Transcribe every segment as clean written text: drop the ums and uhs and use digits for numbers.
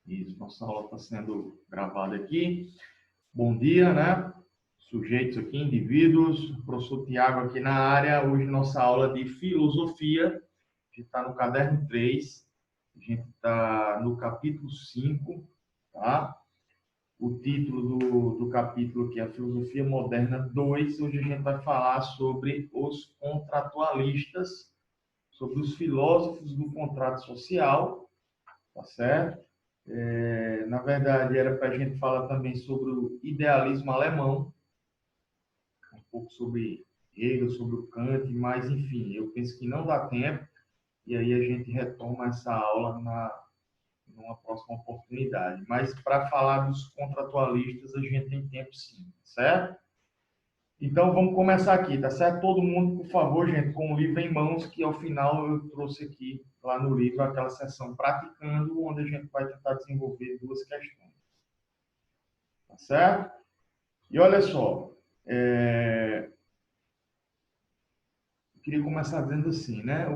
Isso, nossa aula está sendo gravada aqui. Bom dia, né? Sujeitos aqui, indivíduos. Professor Tiago aqui na área. Hoje nossa aula de filosofia. A gente está no caderno 3. A gente está no capítulo 5, tá? O título do capítulo aqui é a Filosofia Moderna 2. Hoje a gente vai falar sobre os contratualistas, sobre os filósofos do contrato social, tá certo? Na verdade, era para a gente falar também sobre o idealismo alemão, um pouco sobre Hegel, sobre o Kant, mas, enfim, eu penso que não dá tempo, e aí a gente retoma essa aula numa próxima oportunidade. Mas, para falar dos contratualistas, a gente tem tempo sim, certo? Então, vamos começar aqui, tá certo? Todo mundo, por favor, gente, com o livro em mãos, que ao final eu trouxe aqui, lá no livro, aquela seção praticando, onde a gente vai tentar desenvolver duas questões. Tá certo? E olha só, eu queria começar dizendo assim, né?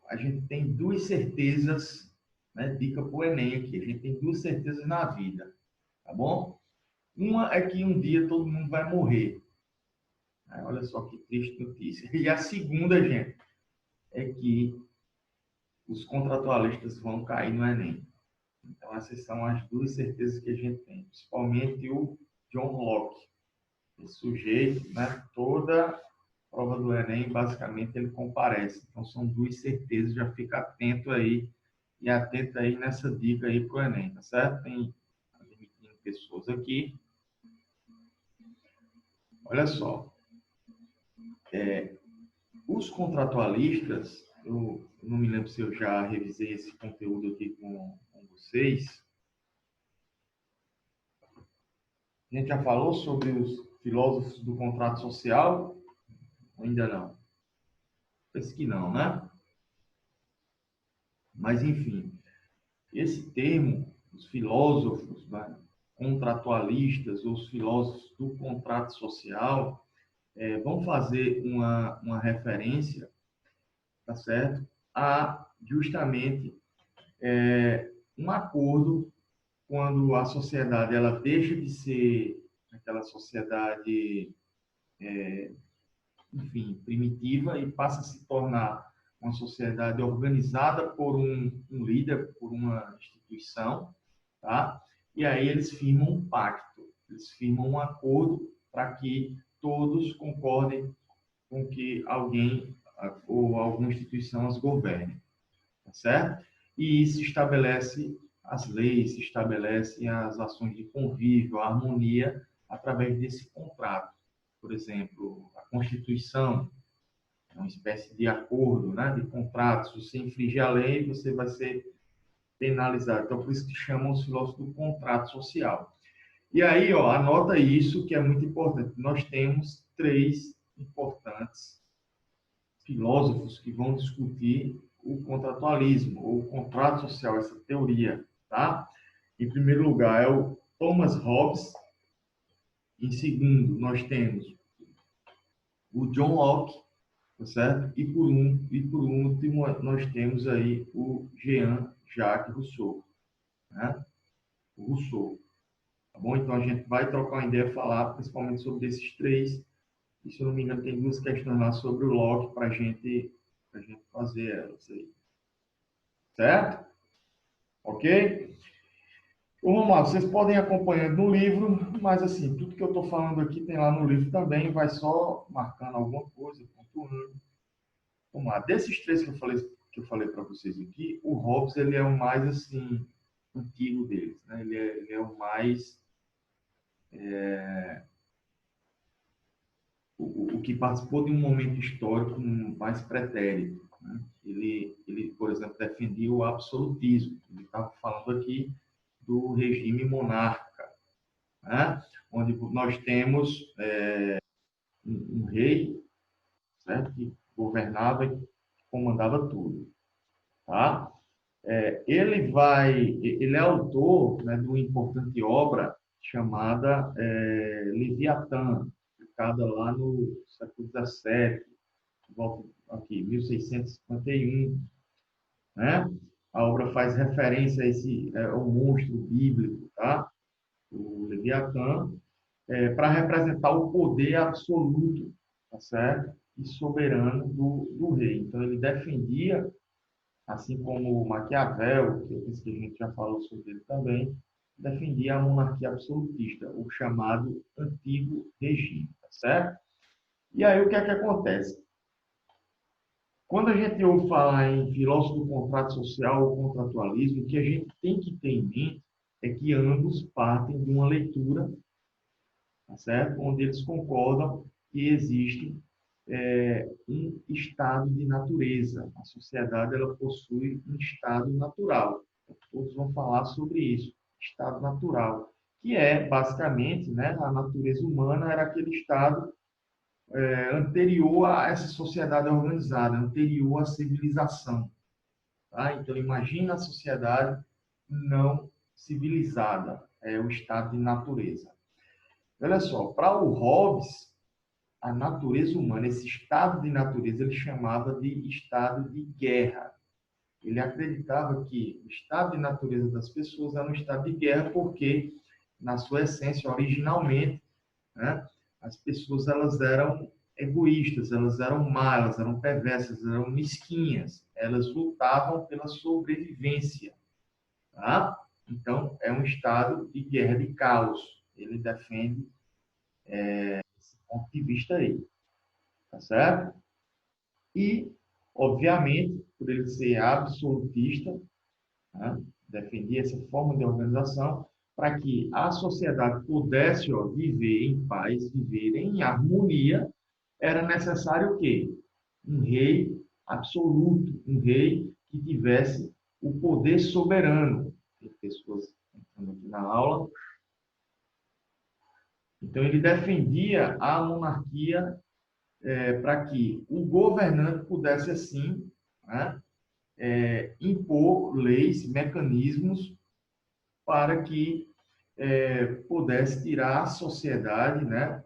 A gente tem duas certezas, né? Dica para o Enem aqui. A gente tem duas certezas na vida, tá bom? Uma é que um dia todo mundo vai morrer. Olha só que triste notícia. E a segunda, gente, é que os contratualistas vão cair no Enem. Então, essas são as duas certezas que a gente tem. Principalmente o John Locke. Esse sujeito, né? Toda prova do Enem, basicamente, ele comparece. Então, são duas certezas, já fica atento aí e atento aí nessa dica aí para o Enem, tá certo? Tem admitindo pessoas aqui. Olha só, os contratualistas, eu não me lembro se eu já revisei esse conteúdo aqui com vocês. A gente já falou sobre os filósofos do contrato social? Ainda não. Penso que não, né? Mas, enfim, esse termo, os filósofos, né, contratualistas, ou os filósofos do contrato social, vão fazer uma referência, tá certo? A justamente um acordo quando a sociedade ela deixa de ser aquela sociedade, enfim, primitiva e passa a se tornar uma sociedade organizada por um líder, por uma instituição, tá? E aí eles firmam um pacto, eles firmam um acordo para que todos concordem com que alguém ou alguma instituição as governe, tá certo? E isso estabelece as leis, estabelece as ações de convívio, a harmonia através desse contrato. Por exemplo, a Constituição é uma espécie de acordo, né, de contrato. Se você infringir a lei, você vai ser penalizado. Então, por isso que chamam os filósofos do contrato social. E aí, ó, anota isso que é muito importante. Nós temos três importantes filósofos que vão discutir o contratualismo, ou o contrato social, essa teoria, tá? Em primeiro lugar, é o Thomas Hobbes. Em segundo, nós temos o John Locke, tá certo? E por último, nós temos aí o Jean-Jacques Rousseau, né? O Rousseau, tá bom? Então, a gente vai trocar uma ideia, falar principalmente sobre esses três. E, se eu não me engano, tem duas questões lá sobre o Locke para a gente fazer elas aí. Certo? Ok? Então, vamos lá. Vocês podem acompanhar no livro, mas, assim, tudo que eu estou falando aqui tem lá no livro também. Vai só marcando alguma coisa, pontuando. Vamos lá. Desses três que eu falei para vocês aqui, o Hobbes, ele é o mais, assim, antigo deles, né? Ele é o mais... o que participou de um momento histórico mais pretérito, né? Ele, por exemplo, defendia o absolutismo. Ele estava falando aqui do regime monárquico, né? Onde nós temos um rei, certo? Que governava e comandava tudo, tá? Ele é autor, né, de uma importante obra chamada Leviatã, publicada lá no século XVII, volta aqui, 1651, né? A obra faz referência a esse ao monstro bíblico, tá? O Leviatã, para representar o poder absoluto, tá certo? E soberano do rei. Então, ele defendia, assim como Maquiavel, que eu penso que a gente já falou sobre ele também, defendia a monarquia absolutista, o chamado Antigo Regime, tá certo? E aí, o que é que acontece? Quando a gente ouve falar em filósofo do contrato social ou contratualismo, o que a gente tem que ter em mente é que ambos partem de uma leitura, tá certo? Onde eles concordam que existe um estado de natureza. A sociedade ela possui um estado natural. Todos vão falar sobre isso, estado natural, que é basicamente, né, a natureza humana era aquele estado anterior a essa sociedade organizada, anterior à civilização. Tá? Então, imagina a sociedade não civilizada, é o estado de natureza. Olha só, para o Hobbes, a natureza humana, esse estado de natureza, ele chamava de estado de guerra. Ele acreditava que o estado de natureza das pessoas era um estado de guerra porque, na sua essência, originalmente, né, as pessoas elas eram egoístas, elas eram más, elas eram perversas, elas eram mesquinhas, elas lutavam pela sobrevivência, tá? Então, é um estado de guerra, de caos. Ele defende esse ponto de vista aí, tá certo? E, obviamente, por ele ser absolutista, né, defendia essa forma de organização para que a sociedade pudesse viver em paz, viver em harmonia, era necessário o quê? Um rei absoluto, um rei que tivesse o poder soberano. Tem pessoas entrando aqui na aula. Então, ele defendia a monarquia para que o governante pudesse, assim, né, impor leis, mecanismos para que pudesse tirar a sociedade, né,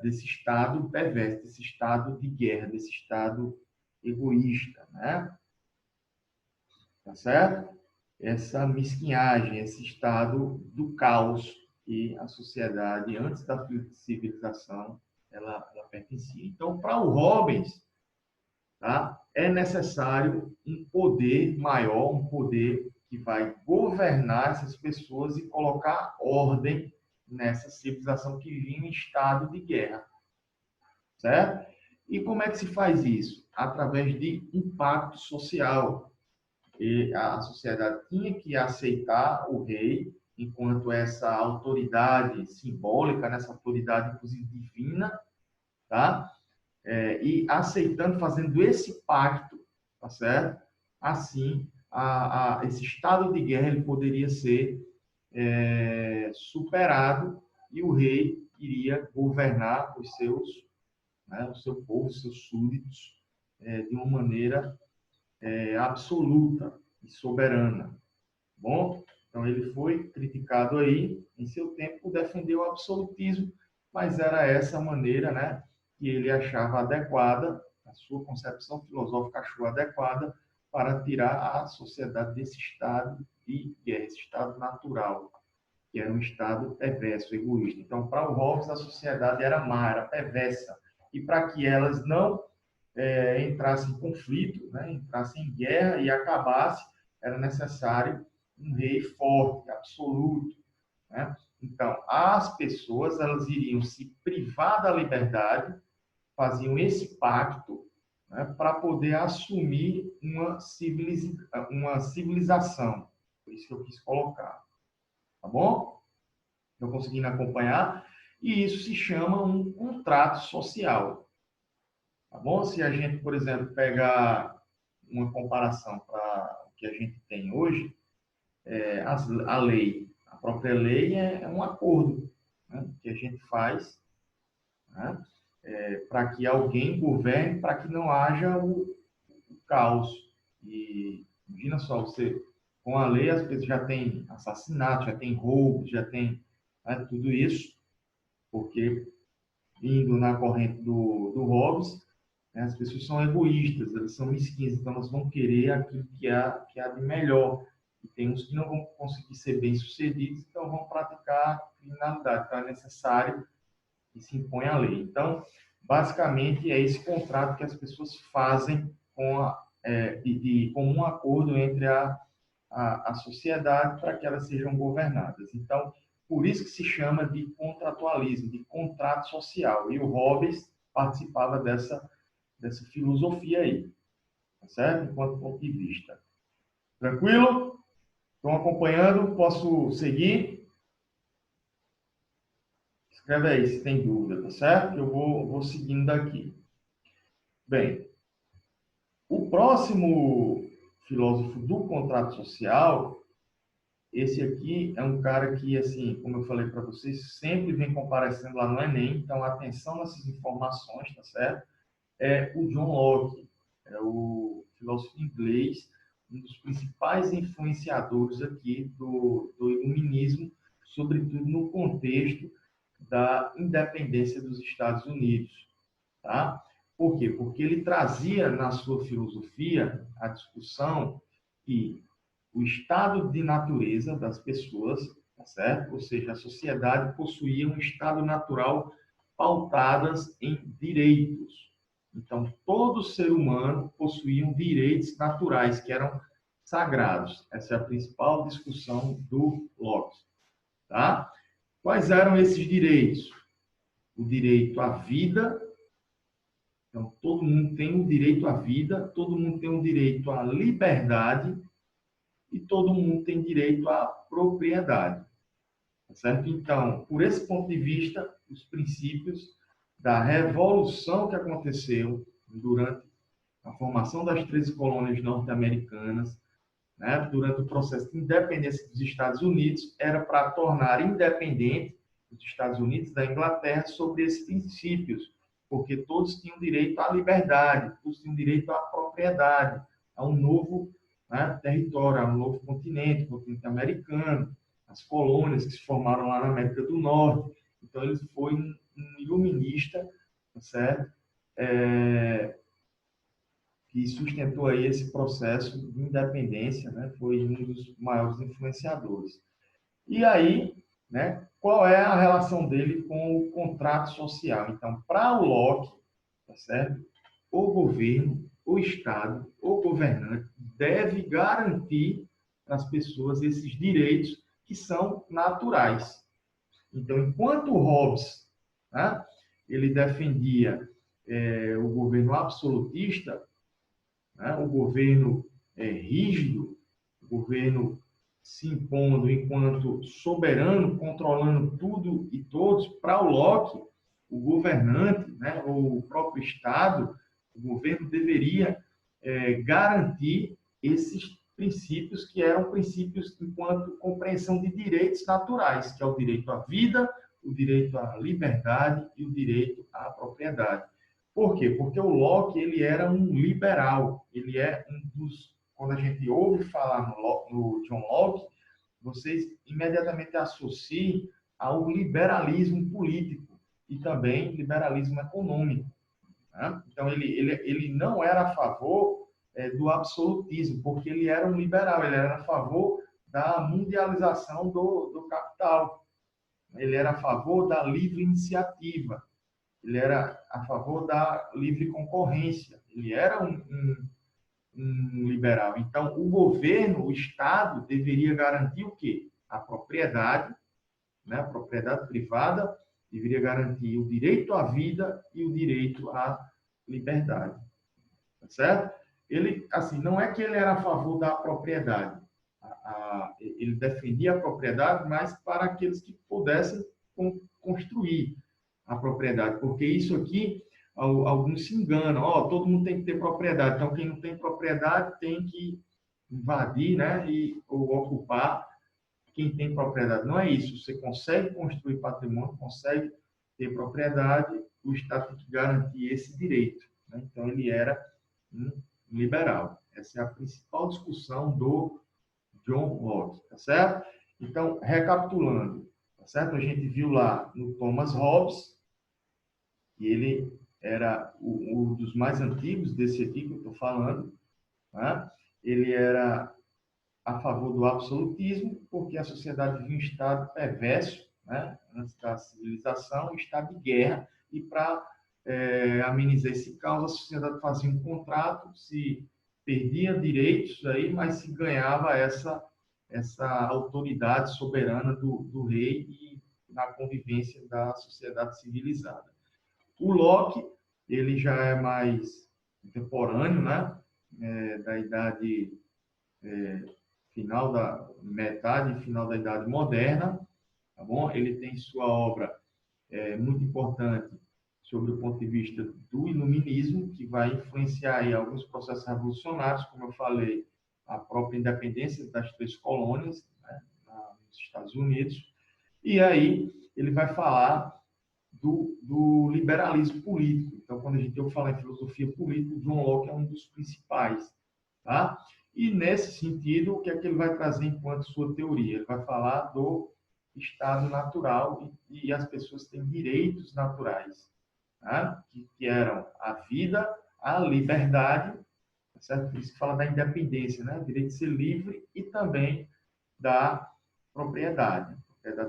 desse estado perverso, desse estado de guerra, desse estado egoísta, né? Tá certo? Essa mesquinhagem, esse estado do caos que a sociedade, antes da civilização, ela pertencia. Então, para o Hobbes, tá? É necessário um poder maior, um poder que vai governar essas pessoas e colocar ordem nessa civilização que vive em estado de guerra, certo? E como é que se faz isso? Através de impacto social. E a sociedade tinha que aceitar o rei enquanto essa autoridade simbólica, nessa autoridade inclusive divina, tá? E aceitando, fazendo esse pacto, tá certo? Assim, esse estado de guerra ele poderia ser superado e o rei iria governar os seus, né, o seu povo, os seus súditos, de uma maneira absoluta e soberana. Bom, então ele foi criticado aí, em seu tempo defendeu o absolutismo, mas era essa maneira, né, que ele achava adequada, a sua concepção filosófica achou adequada para tirar a sociedade desse estado de guerra, esse estado natural, que era um estado perverso, egoísta. Então, para o Hobbes, a sociedade era má, era perversa, e para que elas não entrasse em conflito, né, entrasse em guerra e acabasse, era necessário um rei forte, absoluto. Né? Então, as pessoas elas iriam se privar da liberdade, faziam esse pacto, né, para poder assumir uma civilização. Por isso que eu quis colocar. Tá bom? Estão conseguindo acompanhar? E isso se chama um contrato social. Tá bom? Se a gente, por exemplo, pegar uma comparação para o que a gente tem hoje, a lei, a própria lei é um acordo, né, que a gente faz, né, para que alguém governe, para que não haja o caos. E imagina só, você, com a lei, as pessoas já têm assassinato, já tem roubo, já tem, né, tudo isso, porque indo na corrente do Hobbes, né? As pessoas são egoístas, elas são mesquinhas, então elas vão querer aquilo que há de melhor. E tem uns que não vão conseguir ser bem-sucedidos, então vão praticar criminalidade. Então é necessário que se impõe a lei. Então, basicamente, é esse contrato que as pessoas fazem de comum acordo entre a sociedade para que elas sejam governadas. Então, por isso que se chama de contratualismo, de contrato social. E o Hobbes participava dessa filosofia aí, tá certo? Enquanto ponto de vista. Tranquilo? Estão acompanhando? Posso seguir? Escreve aí se tem dúvida, tá certo? Eu vou seguindo daqui. Bem, o próximo filósofo do contrato social, esse aqui é um cara que, assim, como eu falei para vocês, sempre vem comparecendo lá no Enem, então atenção nessas informações, tá certo? É o John Locke, é o filósofo inglês, um dos principais influenciadores aqui do iluminismo, sobretudo no contexto da independência dos Estados Unidos, tá? Por quê? Porque ele trazia na sua filosofia a discussão que o estado de natureza das pessoas, tá certo? Ou seja, a sociedade possuía um estado natural pautadas em direitos. Então, todo ser humano possuía direitos naturais que eram sagrados. Essa é a principal discussão do Locke, tá? Quais eram esses direitos? O direito à vida. Então, todo mundo tem um direito à vida, todo mundo tem um direito à liberdade e todo mundo tem direito à propriedade. Tá certo? Então, por esse ponto de vista, os princípios da revolução que aconteceu durante a formação das 13 colônias norte-americanas, né, durante o processo de independência dos Estados Unidos, era para tornar independente os Estados Unidos da Inglaterra sobre esses princípios, porque todos tinham direito à liberdade, todos tinham direito à propriedade, a um novo, né, território, a um novo continente, o continente americano, as colônias que se formaram lá na América do Norte. Então, ele foi um iluminista, certo? Que sustentou aí esse processo de independência, né? Foi um dos maiores influenciadores. E aí, né, qual é a relação dele com o contrato social? Então, para o Locke, tá certo? O governo, o Estado, o governante deve garantir às pessoas esses direitos que são naturais. Então, enquanto o Hobbes, né, ele defendia o governo absolutista, né, o governo rígido, o governo se impondo enquanto soberano, controlando tudo e todos, para o Locke, o governante, né, ou o próprio Estado, o governo deveria garantir esses princípios que eram princípios enquanto compreensão de direitos naturais, que é o direito à vida, o direito à liberdade e o direito à propriedade. Por quê? Porque o Locke ele era um liberal, ele é um dos... Quando a gente ouve falar no John Locke, vocês imediatamente associam ao liberalismo político e também liberalismo econômico. Né? Então, ele não era a favor do absolutismo, porque ele era um liberal, ele era a favor da mundialização do capital, ele era a favor da livre iniciativa, ele era a favor da livre concorrência, ele era um liberal. Então, o governo, o Estado, deveria garantir o quê? A propriedade, né? A propriedade privada deveria garantir o direito à vida e o direito à liberdade. Tá certo? Ele, assim, não é que ele era a favor da propriedade. Ele defendia a propriedade, mas para aqueles que pudessem construir a propriedade. Porque isso aqui, alguns se enganam. Todo mundo tem que ter propriedade. Então, quem não tem propriedade tem que invadir, né? Ou ocupar quem tem propriedade. Não é isso. Você consegue construir patrimônio, consegue ter propriedade, o Estado tem que garantir esse direito. Né? Então, ele era um liberal. Essa é a principal discussão do John Locke, tá certo? Então, recapitulando, tá certo? A gente viu lá no Thomas Hobbes que ele era o dos mais antigos, desse aqui que eu estou falando, né? Ele era a favor do absolutismo, porque a sociedade vivia um estado perverso, né? Antes da civilização, um estado de guerra, e para amenizar esse caos, a sociedade fazia um contrato, se perdia direitos aí, mas se ganhava essa autoridade soberana do rei e na convivência da sociedade civilizada. O Locke, ele já é mais contemporâneo, né? Da idade final da metade final da idade moderna, tá bom? Ele tem sua obra muito importante sobre o ponto de vista do iluminismo, que vai influenciar aí alguns processos revolucionários, como eu falei, a própria independência das três colônias, né, nos Estados Unidos. E aí ele vai falar do liberalismo político. Então, quando a gente ouve falar em filosofia política, John Locke é um dos principais. Tá? E, nesse sentido, o que é que ele vai trazer enquanto sua teoria? Ele vai falar do estado natural e as pessoas têm direitos naturais, tá? que eram a vida, a liberdade, certo? Por isso que fala da independência, né? O direito de ser livre e também da propriedade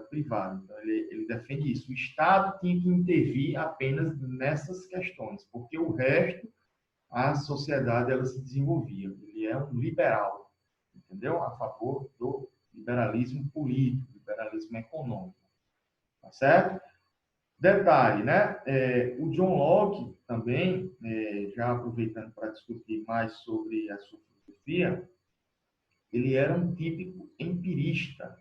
privada. Então, ele defende isso. O Estado tinha que intervir apenas nessas questões, porque o resto, a sociedade, ela se desenvolvia. Ele é um liberal, entendeu? A favor do liberalismo político, liberalismo econômico. Tá certo? Detalhe, né? O John Locke também, já aproveitando para discutir mais sobre a sua filosofia, ele era um típico empirista,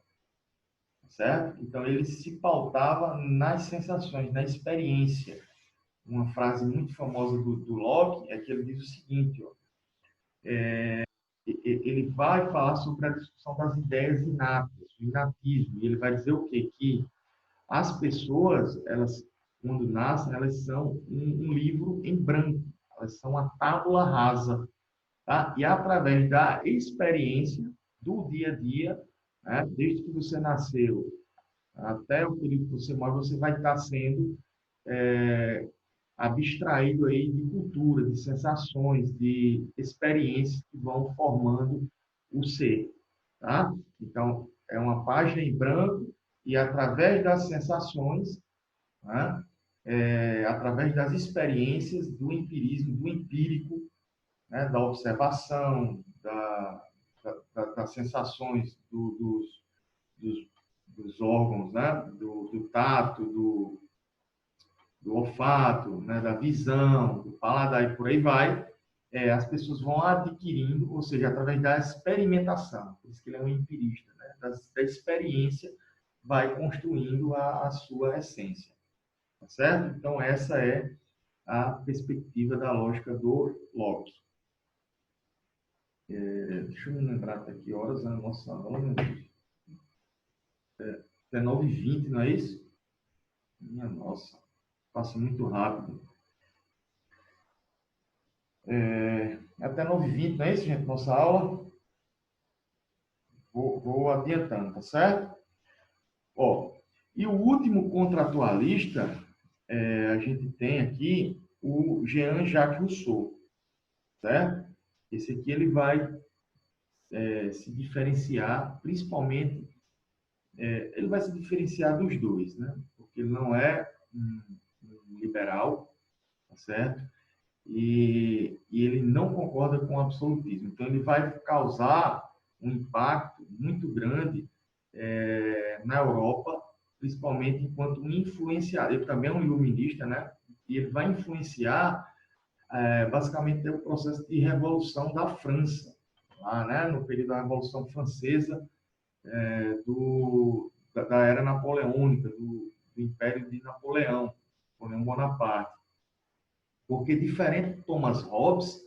certo? Então, ele se pautava nas sensações, na experiência. Uma frase muito famosa do Locke é que ele diz o seguinte, ó, ele vai falar sobre a discussão das ideias inatas, o inatismo, e ele vai dizer o quê? Que as pessoas, elas, quando nascem, elas são um livro em branco, elas são a tábula rasa, tá? E através da experiência do dia a dia, né, desde que você nasceu até o período que você morre, você vai estar sendo abstraído aí de cultura, de sensações, de experiências que vão formando o ser, tá? Então, é uma página em branco e através das sensações, né? Através das experiências do empirismo, do empírico, né? Da observação, das sensações dos órgãos, né? Do tato, do olfato, né? Da visão, do paladar e por aí vai, as pessoas vão adquirindo, ou seja, através da experimentação, por isso que ele é um empirista, né? Da experiência, vai construindo a sua essência, tá certo? Então, essa é a perspectiva da lógica do Locke. Deixa eu me lembrar até que horas é a nossa aula, meu Deus. 19h20, não é isso? Minha nossa, passa muito rápido. Até 9h20, não é isso, gente? Nossa aula. Vou adiantando, tá certo? Ó, e o último contratualista, a gente tem aqui o Jean-Jacques Rousseau, certo? Esse aqui ele vai se diferenciar, principalmente, ele vai se diferenciar dos dois, né? Porque ele não é um liberal, tá certo? E ele não concorda com o absolutismo. Então, ele vai causar um impacto muito grande na Europa, principalmente enquanto um influenciador. Ele também é um iluminista, né? E ele vai influenciar, basicamente, o processo de revolução da França, lá, né? No período da Revolução Francesa, da era napoleônica, do Império de Napoleão Bonaparte. Porque, diferente de Thomas Hobbes,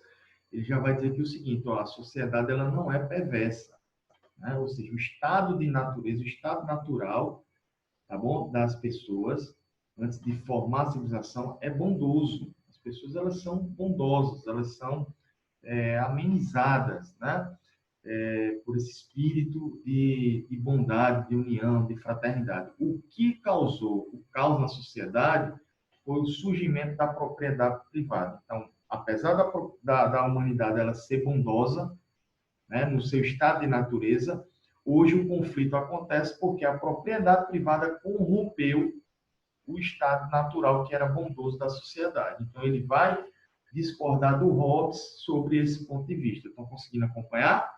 ele já vai dizer que o seguinte, ó, a sociedade ela não é perversa, né? Ou seja, o estado de natureza, o estado natural, tá bom, das pessoas, antes de formar a civilização, é bondoso. As pessoas elas são bondosas, elas são amenizadas, né? Por esse espírito de bondade, de união, de fraternidade. O que causou o caos na sociedade foi o surgimento da propriedade privada. Então, apesar da humanidade ela ser bondosa, né, no seu estado de natureza, hoje o conflito acontece porque a propriedade privada corrompeu o estado natural que era bondoso da sociedade. Então, ele vai discordar do Hobbes sobre esse ponto de vista. Estão conseguindo acompanhar?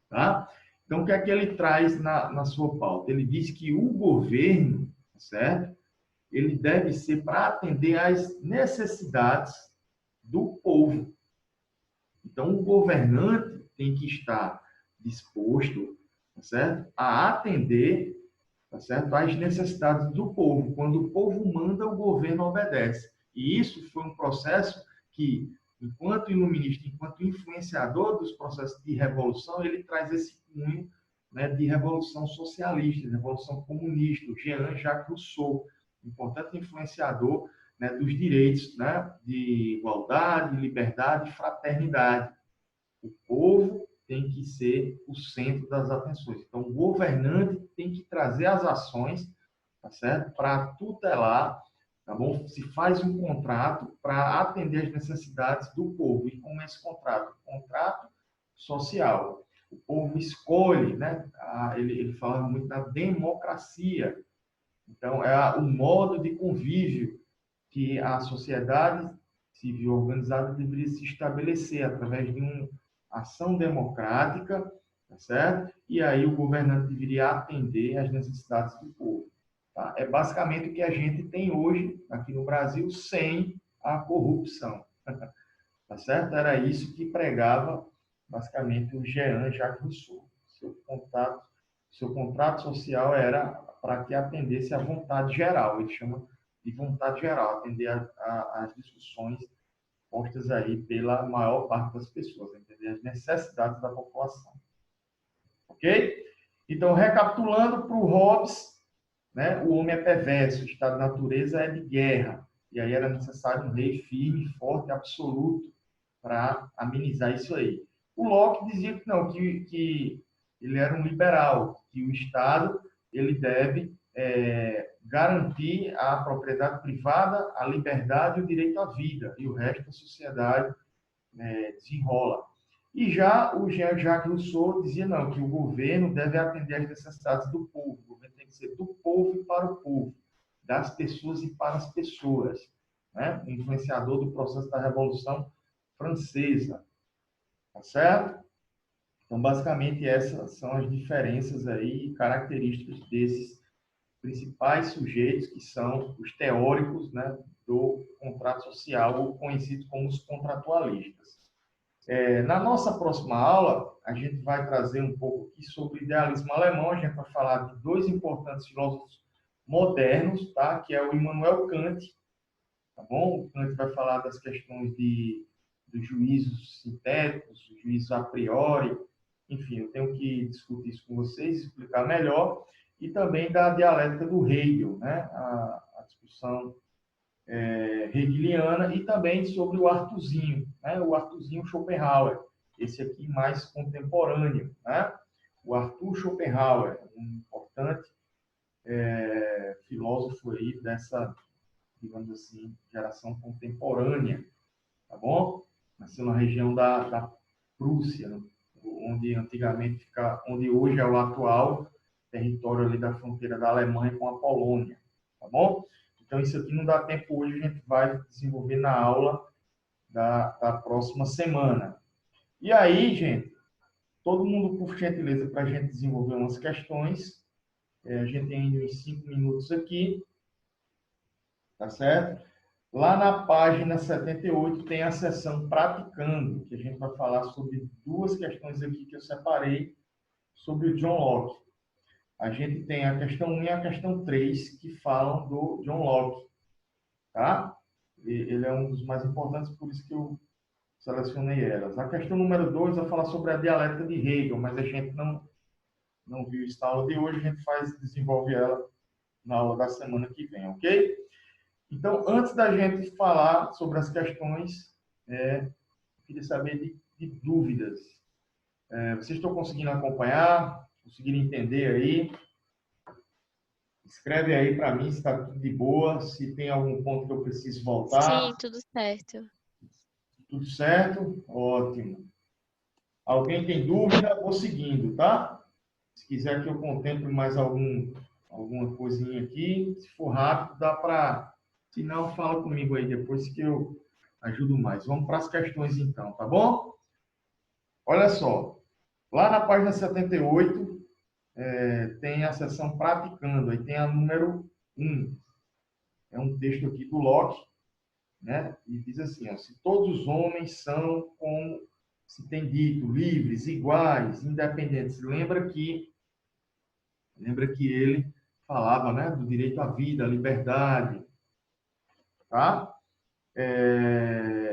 Tá? Então, o que é que ele traz na sua pauta? Ele diz que o governo, certo? Ele deve ser para atender às necessidades do povo. Então, o governante tem que estar disposto, tá certo? A atender, tá certo? Às necessidades do povo. Quando o povo manda, o governo obedece. E isso foi um processo que, enquanto iluminista, enquanto influenciador dos processos de revolução, ele traz esse cunho, né, de revolução socialista, de revolução comunista, o Jean-Jacques Rousseau, importante influenciador, né, dos direitos, né, de igualdade, liberdade e fraternidade. O povo tem que ser o centro das atenções. Então, o governante tem que trazer as ações, tá certo? Para tutelar, tá bom? Se faz um contrato para atender as necessidades do povo. E como é esse contrato? Contrato social. O povo escolhe, né? Ele fala muito da democracia. Então, é o modo de convívio que a sociedade civil organizada deveria se estabelecer através de uma ação democrática, tá certo? E aí o governante deveria atender às necessidades do povo. Tá? É basicamente o que a gente tem hoje aqui no Brasil sem a corrupção. Tá certo? Era isso que pregava basicamente o Jean-Jacques Rousseau. Seu contrato social era para que atendesse à vontade geral. Ele chama de vontade geral, atender às discussões postas aí pela maior parte das pessoas, entender as necessidades da população. Ok? Então, recapitulando para o Hobbes, né, o homem é perverso, o estado de natureza é de guerra, e aí era necessário um rei firme, forte, absoluto, para amenizar isso aí. O Locke dizia que não, que ele era um liberal, que o Estado ele deve garantir a propriedade privada, a liberdade e o direito à vida, e o resto da sociedade desenrola. E já o Jean-Jacques Rousseau dizia não, que o governo deve atender às necessidades do povo, o governo tem que ser do povo e para o povo, das pessoas e para as pessoas, né? O influenciador do processo da Revolução Francesa, tá certo? Então, basicamente, essas são as diferenças aí, características desses principais sujeitos, que são os teóricos, né, do contrato social, ou conhecidos como os contratualistas. Na nossa próxima aula, a gente vai trazer um pouco aqui sobre o idealismo alemão, a gente vai falar de dois importantes filósofos modernos, tá? Que é o Immanuel Kant, tá bom? O Kant vai falar das questões dos juízos sintéticos, dos juízos a priori, enfim, eu tenho que discutir isso com vocês, explicar melhor, e também da dialética do Hegel, né? A discussão hegeliana, e também sobre o Arthurzinho, né? O Arthurzinho Schopenhauer, esse aqui mais contemporâneo, né? O Arthur Schopenhauer, um importante filósofo aí dessa, digamos assim, geração contemporânea, tá bom? Nasceu na região da Prússia, né? Onde antigamente onde hoje é o atual território ali da fronteira da Alemanha com a Polônia, tá bom? Então, isso aqui não dá tempo hoje, a gente vai desenvolver na aula da próxima semana. E aí, gente, todo mundo, por gentileza, para a gente desenvolver umas questões. A gente tem ainda uns 5 minutos aqui, tá certo? Lá na página 78 tem a seção Praticando, que a gente vai falar sobre duas questões aqui que eu separei sobre o John Locke. A gente tem a questão 1 e a questão 3, que falam do John Locke, tá? Ele é um dos mais importantes, por isso que eu selecionei elas. A questão número 2 vai falar sobre a dialética de Hegel, mas a gente não viu isso na aula de hoje, a gente desenvolve ela na aula da semana que vem, ok? Então, antes da gente falar sobre as questões, eu queria saber de dúvidas. Vocês estão conseguindo acompanhar? Conseguiram entender aí? Escreve aí para mim se está tudo de boa, se tem algum ponto que eu preciso Sim, voltar. tudo certo. Tudo certo? Ótimo. Alguém tem dúvida? Vou seguindo, tá? Se quiser que eu contemple mais alguma coisinha aqui, se for rápido, dá para... Se não, fala comigo aí depois que eu ajudo mais. Vamos para as questões então, tá bom? Olha só, lá na página 78, tem a seção praticando, aí tem a número 1. É um texto aqui do Locke, né? E diz assim, ó, se todos os homens são, como se tem dito, livres, iguais, independentes. Lembra que ele falava, né, do direito à vida, à liberdade, tá?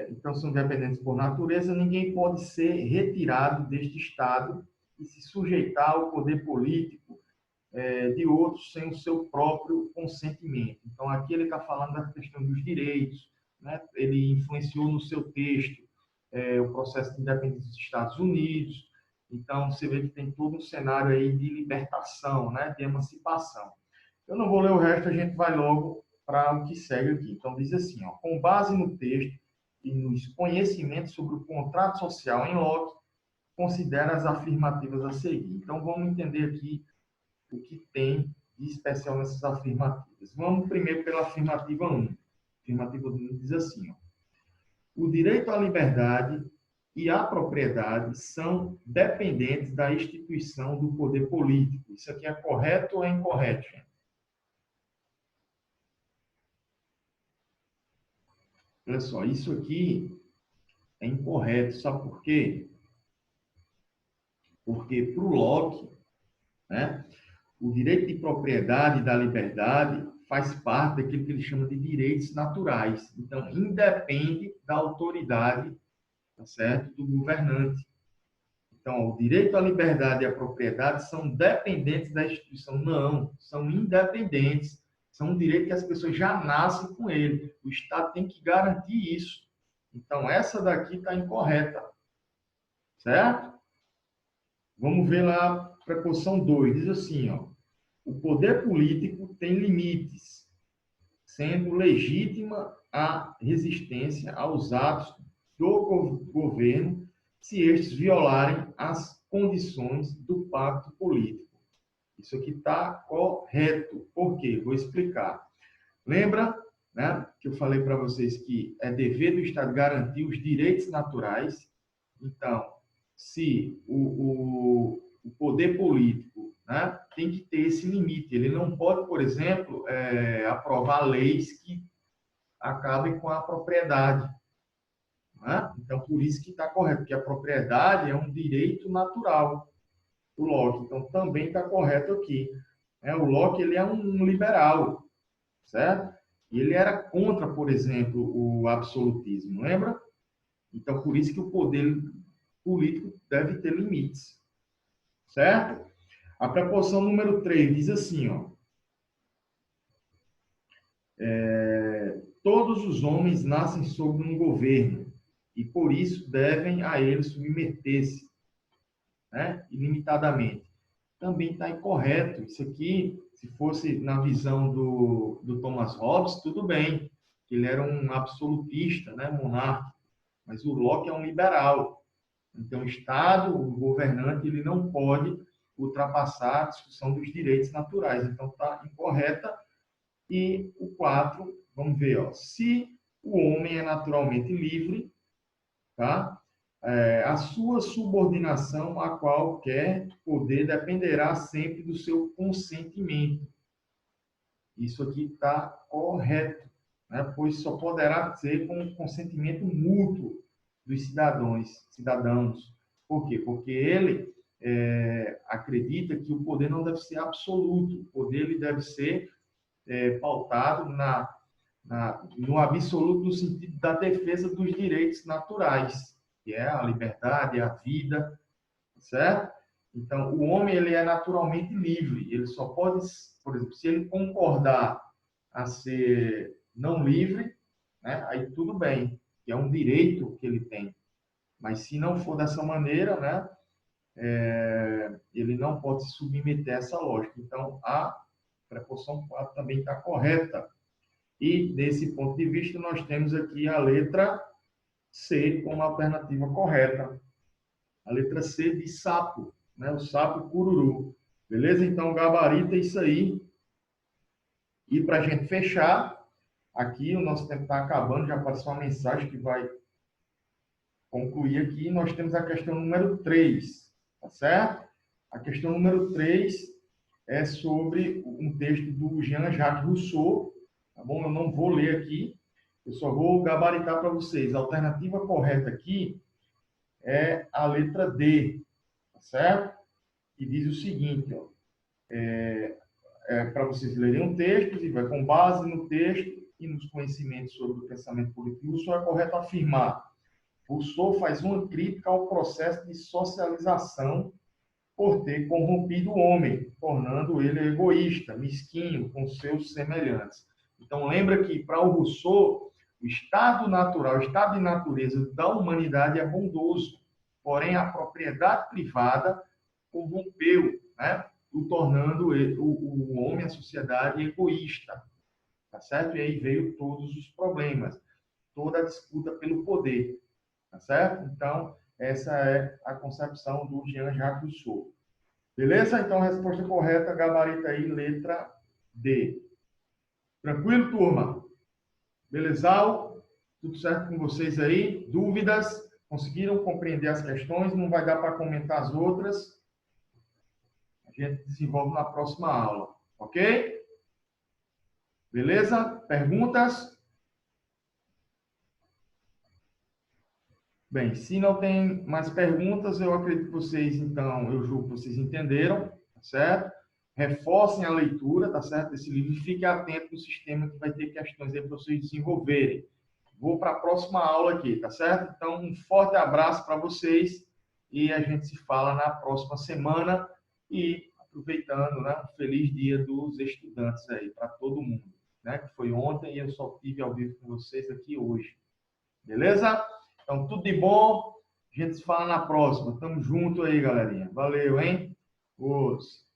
Então, são independentes por natureza, ninguém pode ser retirado deste Estado e se sujeitar ao poder político de outros sem o seu próprio consentimento. Então, aqui ele está falando da questão dos direitos, né? Ele influenciou no seu texto o processo de independência dos Estados Unidos. Então, você vê que tem todo um cenário aí de libertação, né? De emancipação. Eu não vou ler o resto, a gente vai logo para o que segue aqui. Então, diz assim, ó, com base no texto e nos conhecimentos sobre o contrato social em Locke, considera as afirmativas a seguir. Então, vamos entender aqui o que tem de especial nessas afirmativas. Vamos primeiro pela afirmativa 1. A afirmativa 1 diz assim, ó, o direito à liberdade e à propriedade são dependentes da instituição do poder político. Isso aqui é correto ou é incorreto, gente? Olha só, isso aqui é incorreto. Sabe por quê? Porque para o Locke, né, o direito de propriedade e da liberdade faz parte daquilo que ele chama de direitos naturais. Então, independe da autoridade, tá certo, do governante. Então, o direito à liberdade e à propriedade são dependentes da instituição. Não, são independentes. São um direito que as pessoas já nascem com ele. O Estado tem que garantir isso. Então, essa daqui está incorreta. Certo? Vamos ver lá a preposição 2. Diz assim, ó, o poder político tem limites, sendo legítima a resistência aos atos do governo se estes violarem as condições do pacto político. Isso aqui está correto. Por quê? Vou explicar. Lembra, né, que eu falei para vocês que é dever do Estado garantir os direitos naturais? Então, se o poder político, né, tem que ter esse limite. Ele não pode, por exemplo, aprovar leis que acabem com a propriedade. Né? Então, por isso que está correto, porque a propriedade é um direito natural do Locke. Então, também está correto aqui. O Locke ele é um liberal, certo? E ele era contra, por exemplo, o absolutismo, lembra? Então, por isso que o poder político deve ter limites, certo? A preposição número 3 diz assim, ó, todos os homens nascem sob um governo e por isso devem a ele submeter-se, né, ilimitadamente. Também está incorreto. Isso aqui, se fosse na visão do Thomas Hobbes, tudo bem. Ele era um absolutista, né, monarca. Mas o Locke é um liberal. Então, o Estado, o governante, ele não pode ultrapassar a discussão dos direitos naturais. Então, está incorreta. E o 4, vamos ver, ó, se o homem é naturalmente livre, tá? A sua subordinação a qualquer poder dependerá sempre do seu consentimento. Isso aqui está correto, né? Pois só poderá ser com o consentimento mútuo dos cidadãos. Por quê? Porque ele acredita que o poder não deve ser absoluto, o poder ele deve ser pautado no absoluto no sentido da defesa dos direitos naturais, que é a liberdade, a vida, certo? Então, o homem ele é naturalmente livre, ele só pode, por exemplo, se ele concordar a ser não livre, né, aí tudo bem, que é um direito que ele tem. Mas se não for dessa maneira, né, ele não pode se submeter a essa lógica. Então, a Preposição 4 também está correta. E, desse ponto de vista, nós temos aqui a letra C como alternativa correta. A letra C de sapo, né? O sapo cururu. Beleza? Então, gabarita isso aí. E para a gente fechar, aqui o nosso tempo está acabando, já apareceu uma mensagem que vai concluir aqui. Nós temos a questão número 3, tá certo? A questão número 3 é sobre um texto do Jean-Jacques Rousseau, tá bom? Eu não vou ler aqui, eu só vou gabaritar para vocês. A alternativa correta aqui é a letra D, tá certo? E diz o seguinte, ó, para vocês lerem um texto, e vai com base no texto e nos conhecimentos sobre o pensamento político, Rousseau é correto afirmar. Rousseau faz uma crítica ao processo de socialização por ter corrompido o homem, tornando ele egoísta, mesquinho com seus semelhantes. Então, lembra que, para o Rousseau, o estado natural, o estado de natureza da humanidade é bondoso, porém a propriedade privada corrompeu, né? O tornando o homem, a sociedade, egoísta. Tá certo? E aí veio todos os problemas, toda a disputa pelo poder. Tá certo? Então, essa é a concepção do Jean-Jacques Rousseau. Beleza? Então, a resposta correta, gabarita aí, letra D. Tranquilo, turma? Beleza? Tudo certo com vocês aí? Dúvidas? Conseguiram compreender as questões? Não vai dar para comentar as outras? A gente desenvolve na próxima aula, ok? Beleza? Perguntas? Bem, se não tem mais perguntas, eu acredito que vocês, então, eu julgo que vocês entenderam, tá certo? Reforcem a leitura, tá certo? Desse livro e fiquem atentos no sistema que vai ter questões aí para vocês desenvolverem. Vou para a próxima aula aqui, tá certo? Então, um forte abraço para vocês e a gente se fala na próxima semana e aproveitando, né, um feliz dia dos estudantes aí para todo mundo, né? Que foi ontem e eu só estive ao vivo com vocês aqui hoje. Beleza? Então, tudo de bom. A gente se fala na próxima. Tamo junto aí, galerinha. Valeu, hein? Os.